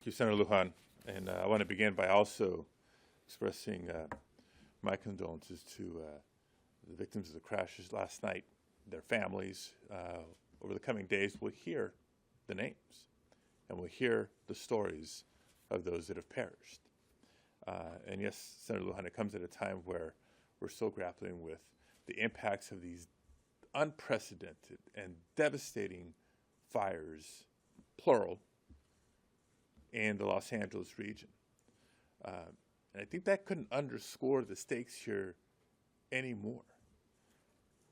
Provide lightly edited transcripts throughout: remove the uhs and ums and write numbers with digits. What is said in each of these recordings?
Thank you, Senator Lujan. And I want to begin by also expressing my condolences to the victims of the crashes last night, their families. Over the coming days, we'll hear the names and we'll hear the stories of those that have perished. And yes, Senator Lujan, it comes at a time where we're still grappling with the impacts of these unprecedented and devastating fires, plural, in the Los Angeles region. And I think that couldn't underscore the stakes here anymore.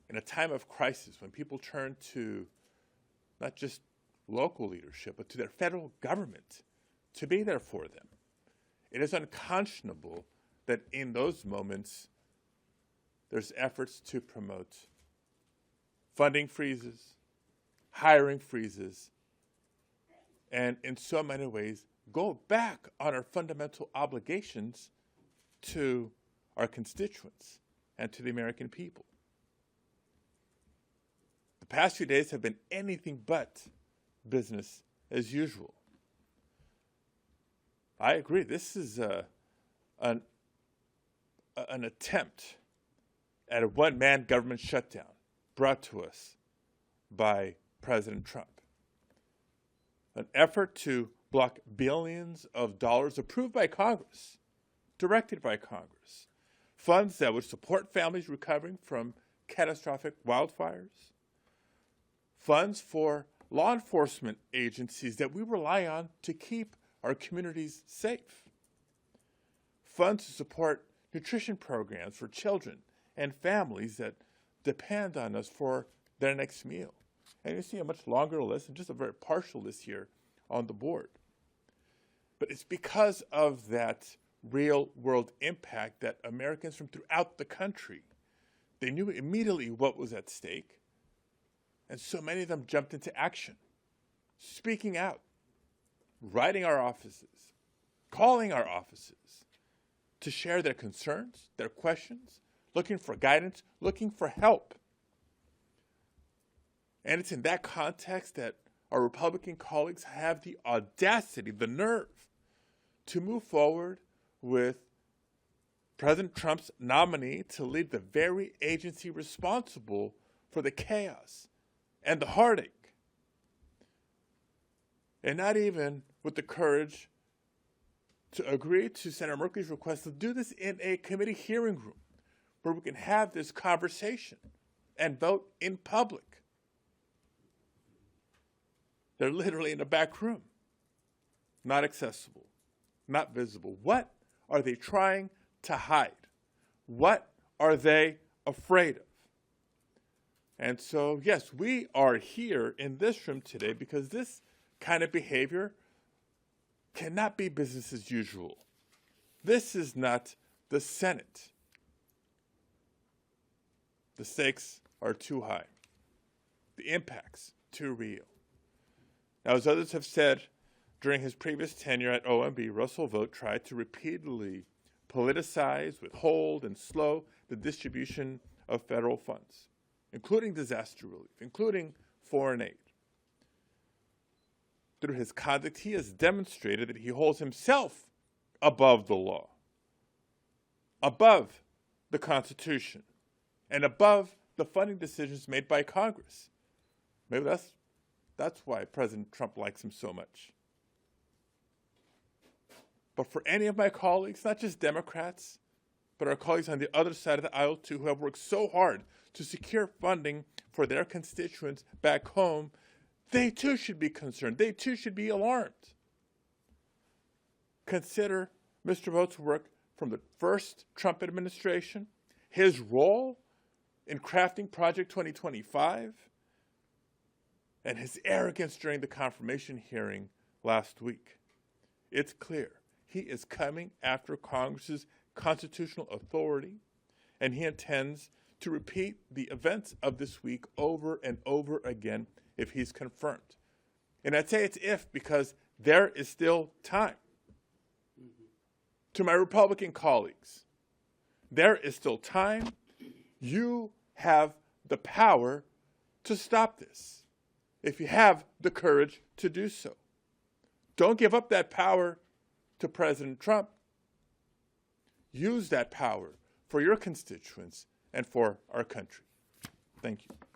In a time of crisis, when people turn to not just local leadership, but to their federal government to be there for them, it is unconscionable that in those moments there's efforts to promote funding freezes, hiring freezes, and in so many ways go back on our fundamental obligations to our constituents and to the American people. The past few days have been anything but business as usual. I agree, this is an attempt at a one-man government shutdown brought to us by President Trump. An effort to block billions of dollars approved by Congress, directed by Congress, funds that would support families recovering from catastrophic wildfires, funds for law enforcement agencies that we rely on to keep our communities safe, funds to support nutrition programs for children and families that depend on us for their next meal. And you see a much longer list and just a very partial list here on the board. But it's because of that real world impact that Americans from throughout the country, they knew immediately what was at stake. And so many of them jumped into action, speaking out, writing our offices, calling our offices to share their concerns, their questions, looking for guidance, looking for help. And it's in that context that our Republican colleagues have the audacity, the nerve, to move forward with President Trump's nominee to lead the very agency responsible for the chaos and the heartache. And not even with the courage to agree to Senator Merkley's request to do this in a committee hearing room where we can have this conversation and vote in public. They're literally in a back room, not accessible, not visible. What are they trying to hide? What are they afraid of? And so, yes, we are here in this room today because this kind of behavior cannot be business as usual. This is not the Senate. The stakes are too high. The impacts too real. Now, as others have said, during his previous tenure at OMB, Russell Vought tried to repeatedly politicize, withhold, and slow the distribution of federal funds, including disaster relief, including foreign aid. Through his conduct, he has demonstrated that he holds himself above the law, above the Constitution, and above the funding decisions made by Congress. Maybe that's why President Trump likes him so much. But for any of my colleagues, not just Democrats, but our colleagues on the other side of the aisle too, who have worked so hard to secure funding for their constituents back home, they too should be concerned. They too should be alarmed. Consider Mr. Vought's work from the first Trump administration, his role in crafting Project 2025, and his arrogance during the confirmation hearing last week. It's clear he is coming after Congress's constitutional authority, and he intends to repeat the events of this week over and over again if he's confirmed. And I'd say it's if because there is still time. To my Republican colleagues, there is still time. You have the power to stop this if you have the courage to do so. Don't give up that power to President Trump. Use that power for your constituents and for our country. Thank you.